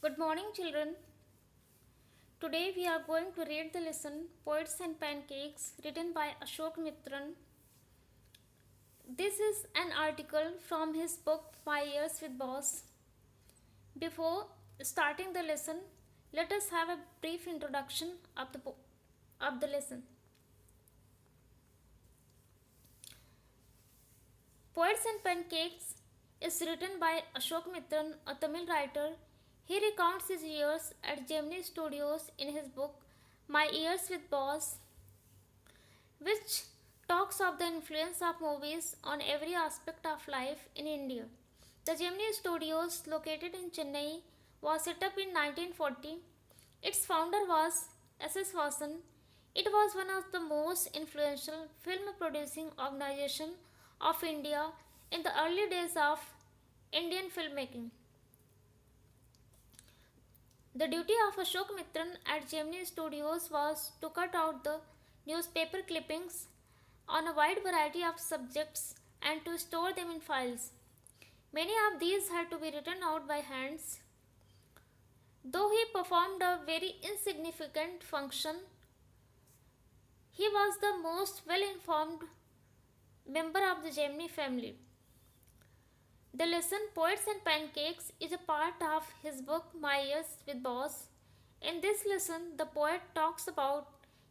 Good morning, children. Today we are going to read the lesson Poets and Pancakes written by Ashok Mitran. This is an article from his book My Years with Boss. Before starting the lesson, let us have a brief introduction of the lesson. Poets and Pancakes is written by Ashok Mitran, a Tamil writer. He recounts his years at Gemini Studios in his book My Years with Boss, which talks of the influence of movies on every aspect of life in India. The Gemini Studios, located in Chennai, was set up in 1940. Its founder was S.S. Vasan. It was one of the most influential film producing organization of India in the early days of Indian filmmaking. The duty of Ashok Mitran at Gemini Studios was to cut out the newspaper clippings on a wide variety of subjects and to store them in files. Many of these had to be written out by hands. Though he performed a very insignificant function, he was the most well informed member of the Gemini family. The lesson Poets and Pancakes is a part of his book My Years with Boss. In this lesson, the poet talks about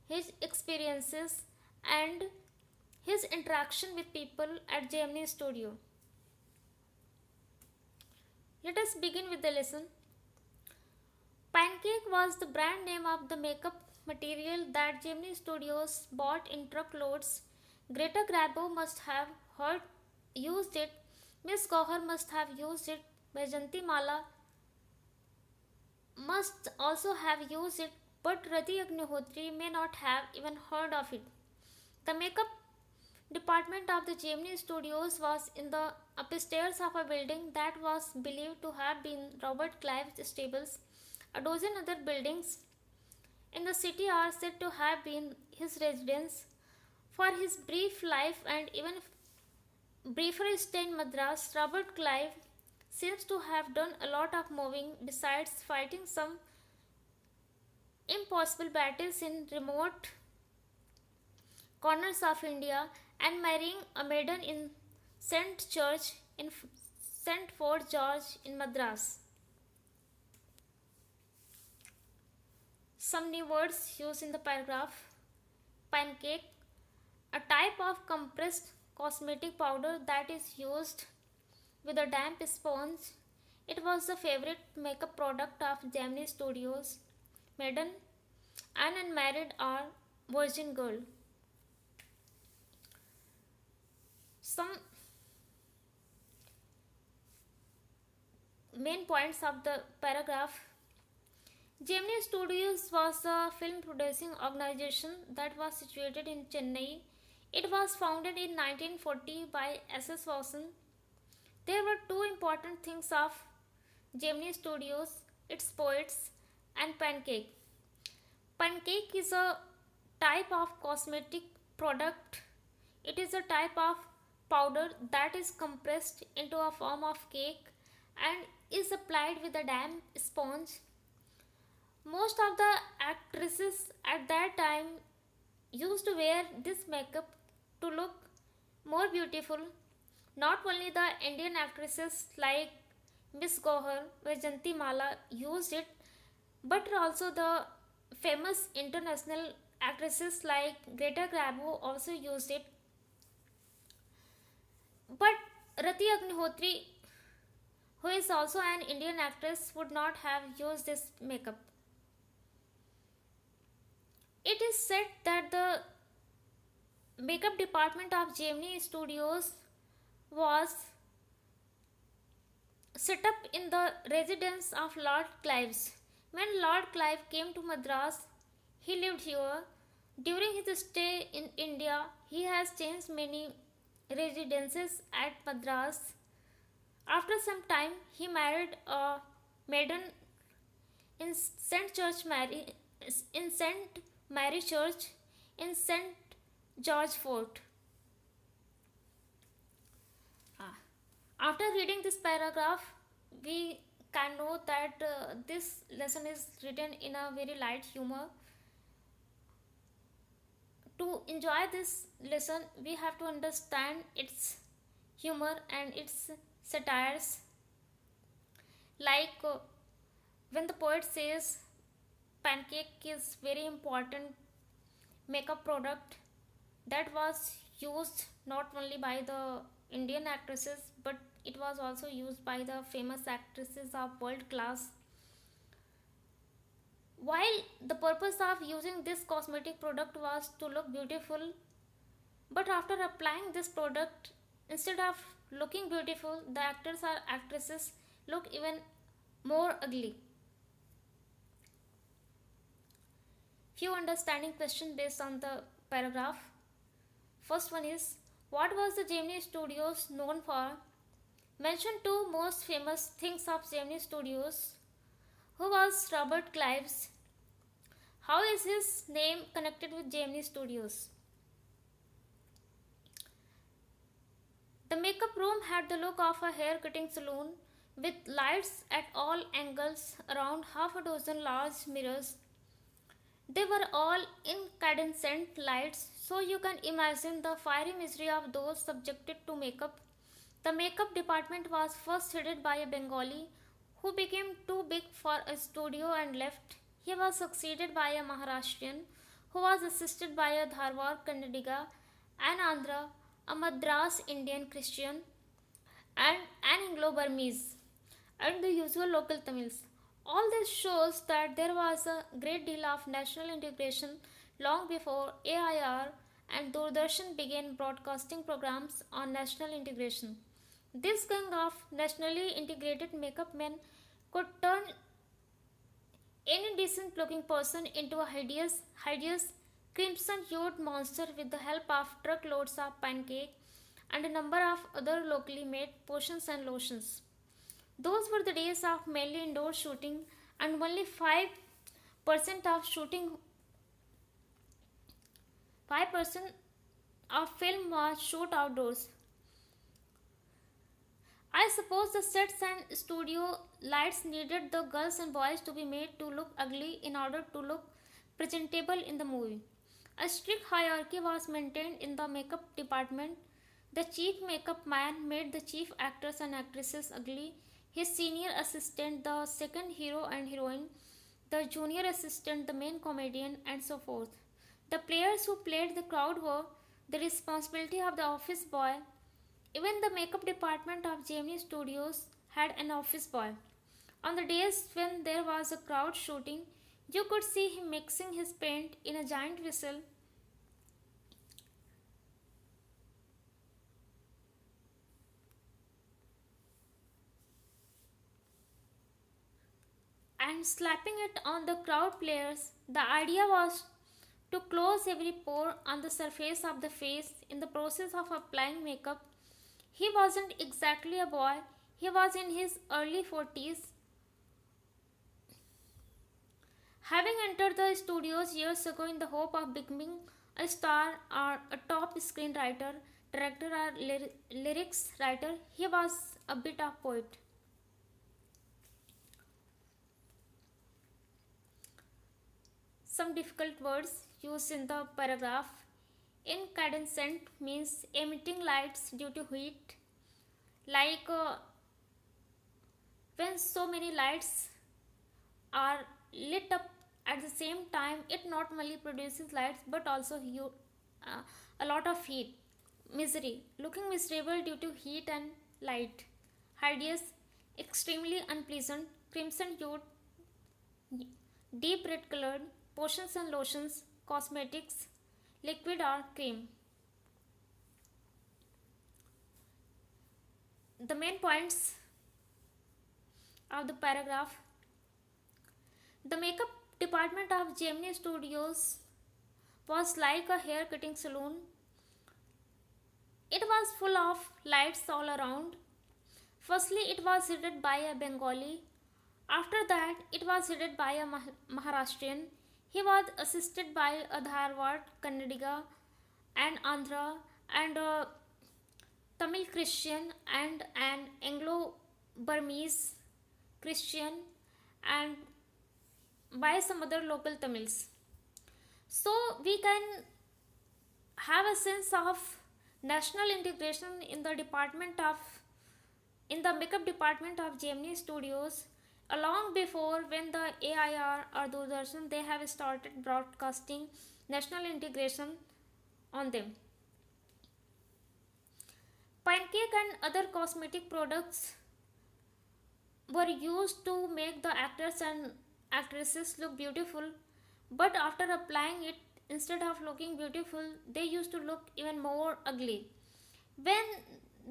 his experiences and his interaction with people at Gemini Studio. Let us begin with the lesson. Pancake was the brand name of the makeup material that Gemini Studios bought in truckloads. Greta Garbo must have used it. Miss Gauhar must have used it. Vaijayanti Mala must also have used it, but Rati Agnihotri may not have even heard of it. The makeup department of the Gemini Studios was in the upstairs of a building that was believed to have been Robert Clive's stables. A dozen other buildings in the city are said to have been his residence. For his brief life and even briefer stay in Madras, Robert Clive seems to have done a lot of moving besides fighting some impossible battles in remote corners of India and marrying a maiden in St. Church in St. Fort George in Madras. Some new words used in the paragraph. Pancake, a type of compressed cosmetic powder that is used with a damp sponge. It was the favorite makeup product of Gemini Studios. Maiden, an unmarried or virgin girl. Some main points of the paragraph. Gemini Studios was a film producing organization that was situated in Chennai. It was founded in 1940 by S.S. Vasan. There were two important things of Gemini Studios, its poets and Pancake. Pancake is a type of cosmetic product. It is a type of powder that is compressed into a form of cake and is applied with a damp sponge. Most of the actresses at that time used to wear this makeup to look more beautiful. Not only the Indian actresses like Miss Gauhar, Vaijayanti Mala used it, but also the famous international actresses like Greta Garbo also used it. But Rati Agnihotri, who is also an Indian actress, would not have used this makeup. It is said that the makeup department of Gemini Studios was set up in the residence of Lord Clive's. When Lord Clive came to Madras, he lived here. During his stay in India, he has changed many residences at Madras. After some time, he married a maiden in St. Mary Church in St. George Fort. After reading this paragraph, we can know that this lesson is written in a very light humor. To enjoy this lesson, we have to understand its humor and its satires. Like when the poet says pancake is very important makeup product that was used not only by the Indian actresses but it was also used by the famous actresses of world class. While the purpose of using this cosmetic product was to look beautiful, but after applying this product, instead of looking beautiful, the actors or actresses look even more ugly. Few understanding questions based on the paragraph. First one is, what was the Gemini Studios known for? Mention two most famous things of Gemini Studios. Who was Robert Clives? How is his name connected with Gemini Studios? The makeup room had the look of a hair cutting salon with lights at all angles around half a dozen large mirrors. They were all incandescent lights, so you can imagine the fiery misery of those subjected to makeup. The makeup department was first headed by a Bengali who became too big for a studio and left. He was succeeded by a Maharashtrian who was assisted by a Dharwad Kannadiga, an Andhra, a Madras Indian Christian, and an Anglo Burmese, and the usual local Tamils. All this shows that there was a great deal of national integration long before AIR and Doordarshan began broadcasting programs on national integration. This gang of nationally integrated makeup men could turn any decent looking person into a hideous crimson hued monster with the help of truckloads of pancake and a number of other locally made potions and lotions. Those were the days of mainly indoor shooting, and only 5% of shooting 5% of film was shot outdoors. I suppose the sets and studio lights needed the girls and boys to be made to look ugly in order to look presentable in the movie. A strict hierarchy was maintained in the makeup department. The chief makeup man made the chief actors and actresses ugly, his senior assistant, the second hero and heroine, the junior assistant, the main comedian, and so forth. The players who played the crowd were the responsibility of the office boy. Even the makeup department of Gemini Studios had an office boy. On the days when there was a crowd shooting, you could see him mixing his paint in a giant vessel and slapping it on the crowd players. The idea was to close every pore on the surface of the face in the process of applying makeup. He wasn't exactly a boy, he was in his early 40s, having entered the studios years ago in the hope of becoming a star or a top screenwriter, director, or lyrics writer. He was a bit of poet. Some difficult words used in the paragraph. Incandescent means emitting lights due to heat, like when so many lights are lit up at the same time, it not only produces lights but also uh, a lot of heat. Misery, looking miserable due to heat and light. Hideous, extremely unpleasant, crimson hued, deep red colored, potions and lotions, cosmetics, liquid or cream. The main points of the paragraph. The makeup department of Gemini Studios was like a hair cutting salon. It was full of lights all around. Firstly, it was headed by a Bengali. After that, it was headed by a Maharashtrian. He was assisted by a Dharwad Kannadiga, an Andhra, and a Tamil Christian, and an Anglo Burmese Christian, and by some other local Tamils. So we can have a sense of national integration in the makeup department of Gemini Studios long before when the AIR or Doordarshan they have started broadcasting national integration on them. Pancake and other cosmetic products were used to make the actors and actresses look beautiful, but after applying it, instead of looking beautiful, they used to look even more ugly. When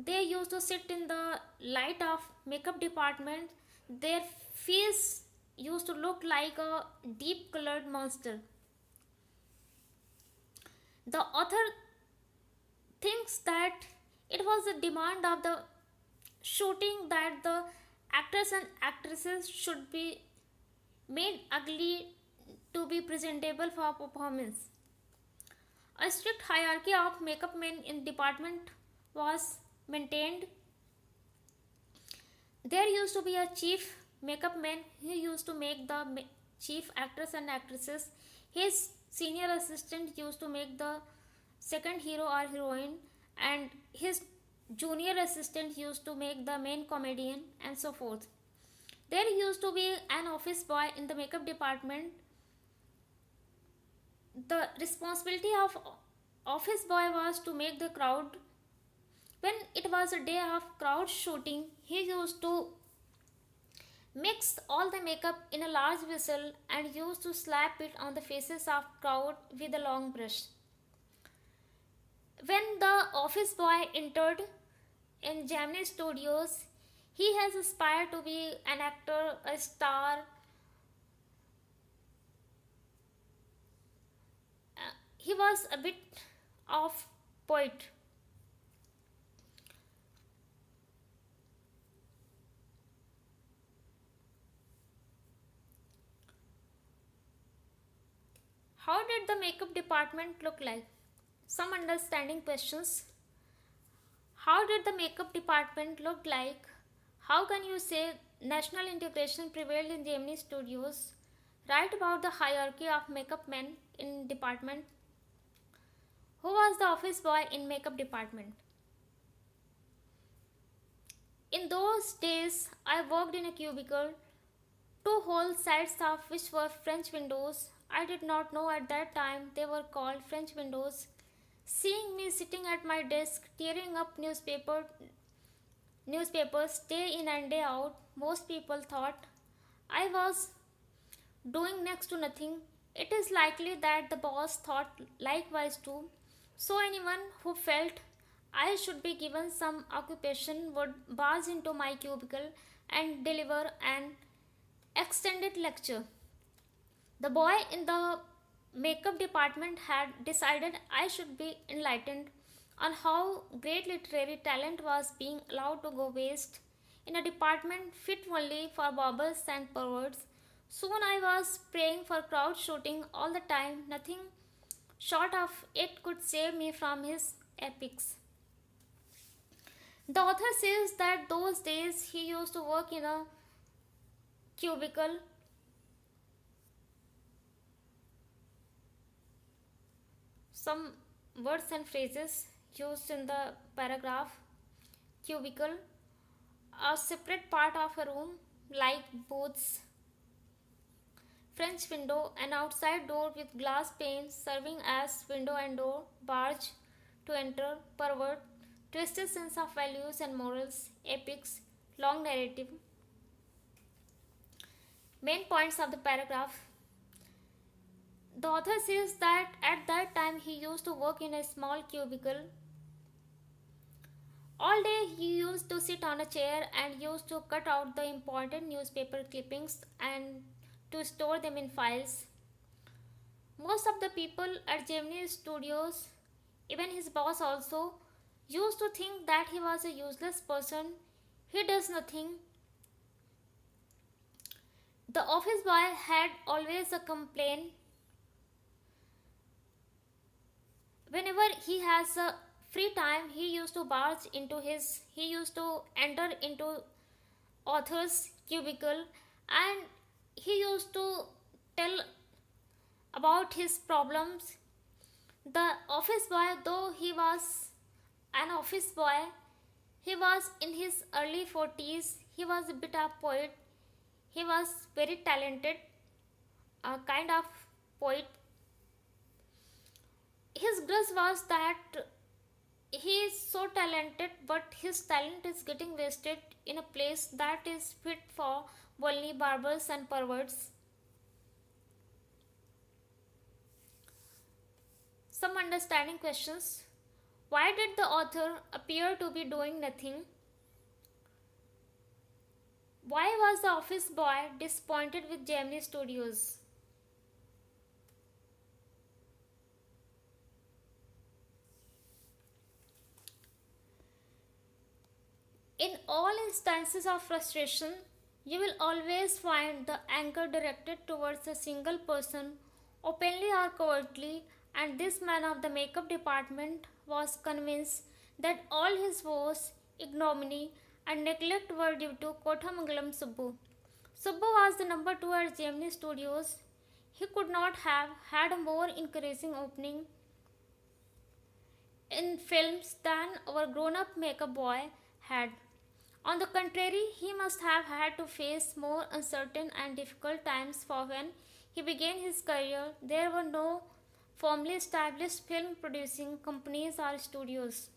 they used to sit in the light of makeup department, their face used to look like a deep colored monster. The author thinks that it was a demand of the shooting that the actors and actresses should be made ugly to be presentable for performance. A strict hierarchy of makeup men in department was maintained. There used to be a chief makeup man who used to make the chief actors and actresses. His senior assistant used to make the second hero or heroine, and his junior assistant used to make the main comedian, and so forth. There used to be an office boy in the makeup department. The responsibility of office boy was to make the crowd. When it was a day of crowd shooting, he used to mix all the makeup in a large vessel and used to slap it on the faces of crowd with a long brush. When the office boy entered in Gemini Studios, he has aspired to be an actor, a star. He was a bit of poet. How did the makeup department look like? Some understanding questions. How did the makeup department look like? How can you say national integration prevailed in Gemini Studios? Write about the hierarchy of makeup men in department. Who was the office boy in makeup department? In those days, I worked in a cubicle, two whole sides of which were French windows. I did not know at that time they were called French windows. Seeing me sitting at my desk tearing up newspapers day in and day out, most people thought I was doing next to nothing. It is likely that the boss thought likewise too. So anyone who felt I should be given some occupation would barge into my cubicle and deliver an extended lecture. The boy in the makeup department had decided I should be enlightened on how great literary talent was being allowed to go waste in a department fit only for barbers and perverts. Soon I was praying for crowd shooting all the time. Nothing short of it could save me from his epics. The author says that those days he used to work in a cubicle. Some words and phrases used in the paragraph: cubicle, a separate part of a room like booths, French window, an outside door with glass panes serving as window and door, barge to enter, pervert, twisted sense of values and morals, epics, long narrative. Main points of the paragraph. The author says that at that time he used to work in a small cubicle. All day he used to sit on a chair and used to cut out the important newspaper clippings and to store them in files. Most of the people at Gemini Studios, even his boss also, used to think that he was a useless person. He does nothing. The office boy had always a complaint. Whenever he has a free time, he used to enter into author's cubicle, and he used to tell about his problems. The office boy, though he was an office boy, he was in his early 40s. He was a bit of poet. He was very talented, a kind of poet. His grudge was that he is so talented, but his talent is getting wasted in a place that is fit for only barbers and perverts. Some understanding questions. Why did the author appear to be doing nothing? Why was the office boy disappointed with Gemini Studios? In all instances of frustration, you will always find the anger directed towards a single person, openly or covertly, and this man of the makeup department was convinced that all his woes, ignominy, and neglect were due to Kothamangalam Subbu. Subbu was the number two at Gemini Studios. He could not have had a more encouraging opening in films than our grown up makeup boy had. On the contrary, he must have had to face more uncertain and difficult times, for when he began his career, there were no firmly established film producing companies or studios.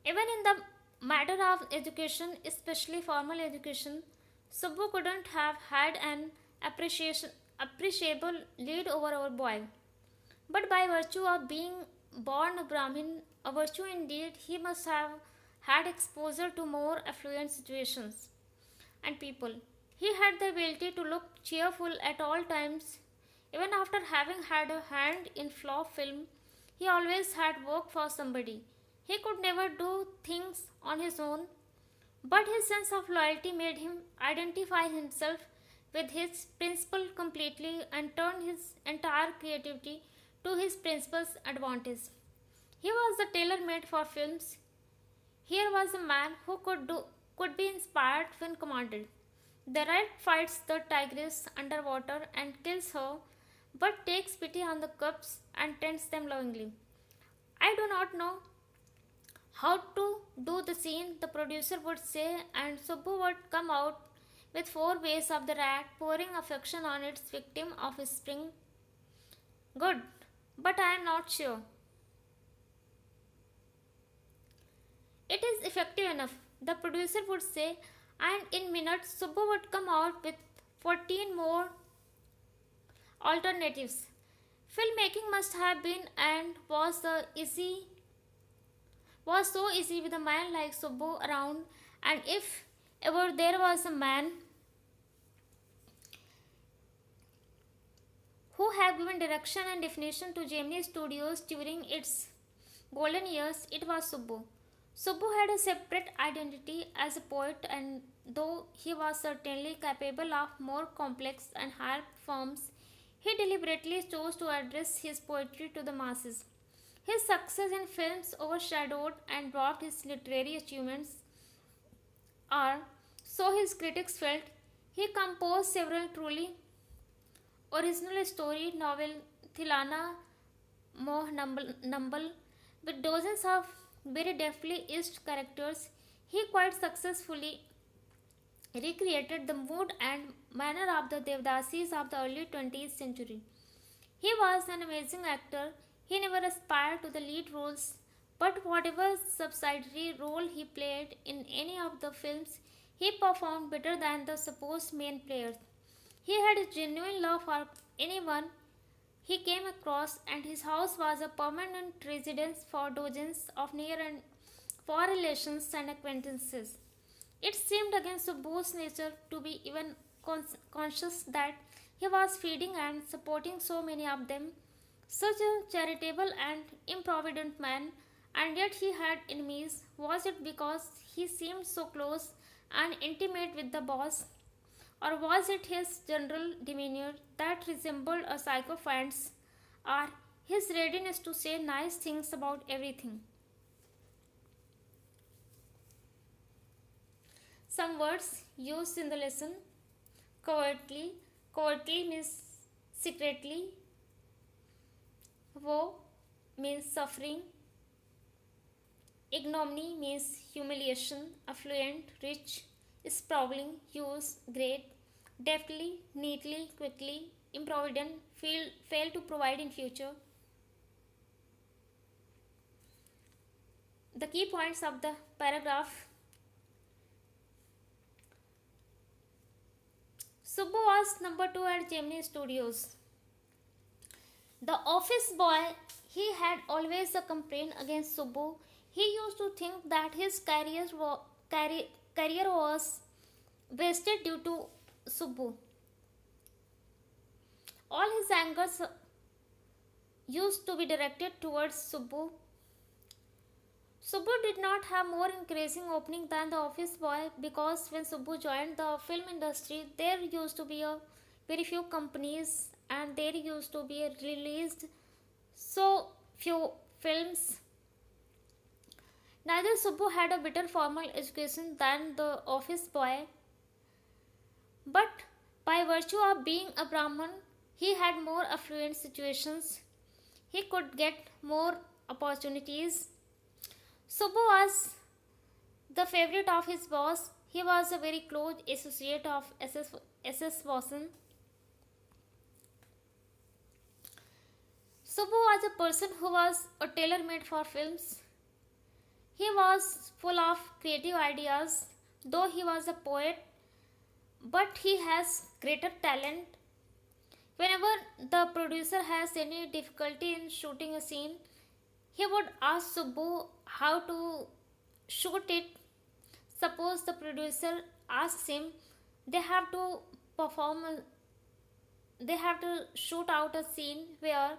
Even in the matter of education, especially formal education, Subbu couldn't have had an appreciable lead over our boy. But by virtue of being born a Brahmin, a virtue indeed, he must have had exposure to more affluent situations and people. He had the ability to look cheerful at all times. Even after having had a hand in flop film, he always had work for somebody. He could never do things on his own, but his sense of loyalty made him identify himself with his principal completely and turn his entire creativity to his principal's advantage. He was the tailor made for films. Here was a man who could be inspired when commanded. The rat fights the tigress underwater and kills her, but takes pity on the cubs and tends them lovingly. I do not know how to do the scene, the producer would say, and Subbu would come out with four ways of the rat pouring affection on its victim of spring. Good, but I am not sure. It is effective enough, the producer would say, and in minutes Subbu would come out with 14 more alternatives. Filmmaking must have been and was so easy with a man like Subbu around, and if ever there was a man who have given direction and definition to Gemini Studios during its golden years, it was Subbu. Subbu had a separate identity as a poet, and though he was certainly capable of more complex and higher forms, he deliberately chose to address his poetry to the masses. His success in films overshadowed and dwarfed his literary achievements, or so his critics felt. He composed several truly original story novel Thilana Moh Numble with dozens of very deftly etched characters. He quite successfully recreated the mood and manner of the Devdasis of the early 20th century. He was an amazing actor. He never aspired to the lead roles, but whatever subsidiary role he played in any of the films, he performed better than the supposed main players. He had a genuine love for anyone he came across, and his house was a permanent residence for dozens of near and far relations and acquaintances. It seemed against Subbu's nature to be even conscious that he was feeding and supporting so many of them, such a charitable and improvident man, and yet he had enemies. Was it because he seemed so close and intimate with the boss, or was it his general demeanor that resembled a sycophant's, or his readiness to say nice things about everything? Some words used in the lesson: covertly. Covertly means secretly. Woe means suffering. Ignominy means humiliation. Affluent, rich. Sprawling, use, great. Deftly, neatly, quickly. Improvident, fail to provide in future. The key points of the paragraph: Subbu was number 2 at Gemini Studios. The office boy, he had always a complaint against Subbu. He used to think that his career was wasted due to Subbu. All his anger used to be directed towards Subbu. Subbu did not have more encouraging opening than the office boy, because when Subbu joined the film industry, there used to be a very few companies and there used to be released so few films. Neither Subbu had a better formal education than the office boy, but by virtue of being a Brahman, he had more affluent situations. He could get more opportunities. Subbu was the favorite of his boss. He was a very close associate of SS Watson. Subbu was a person who was a tailor made for films. He was full of creative ideas, though he was a poet, but he has greater talent. Whenever the producer has any difficulty in shooting a scene, he would ask Subbu how to shoot it. Suppose the producer asks him, they have to perform, they have to shoot out a scene where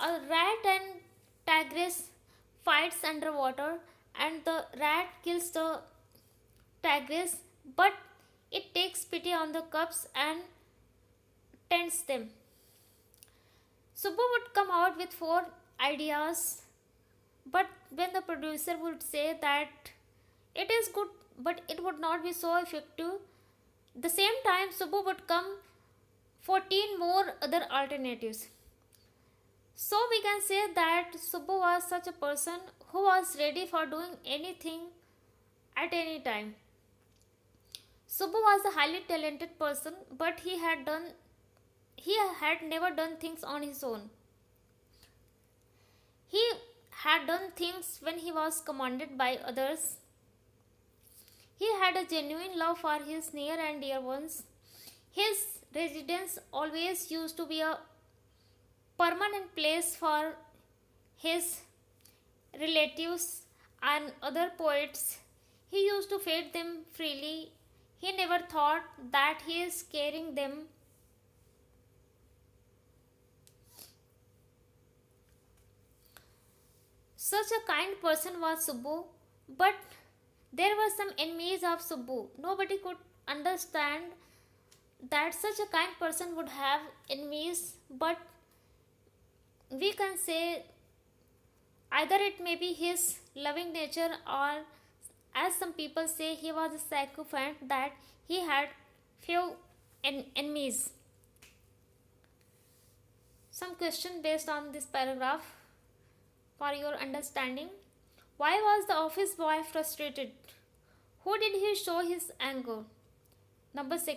a rat and tigress fights underwater and the rat kills the tigress, but it takes pity on the cubs and tends them. Subbu would come out with 4 ideas, but when the producer would say that it is good but it would not be so effective, the same time Subbu would come 14 more other alternatives. So we can say that Subbu was such a person who was ready for doing anything at any time. Subbu was a highly talented person, but he had never done things on his own. He had done things when he was commanded by others. He had a genuine love for his near and dear ones. His residence always used to be a permanent place for his relatives and other poets. He used to feed them freely. He never thought that he is scaring them. Such a kind person was Subbu, but there were some enemies of Subbu. Nobody could understand that such a kind person would have enemies, but we can say either it may be his loving nature, or as some people say, he was a sycophant, that he had few enemies. Some question based on this paragraph for your understanding. Why was the office boy frustrated? Who did he show his anger? Number 2,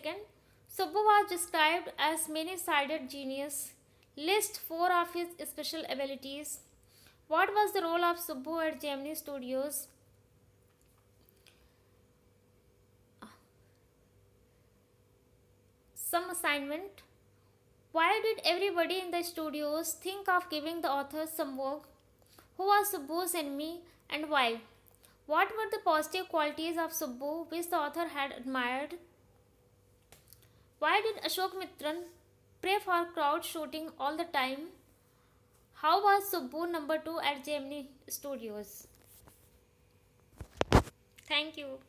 Subbu was described as many-sided genius. List 4 of his special abilities. What was the role of Subbu at Gemini Studios? Some assignment. Why did everybody in the studios think of giving the author some work? Who was Subbu's enemy and why? What were the positive qualities of Subbu which the author had admired? Why did Ashok Mitran pray for crowd shooting all the time? How was Subbu number 2 at Gemini Studios? Thank you.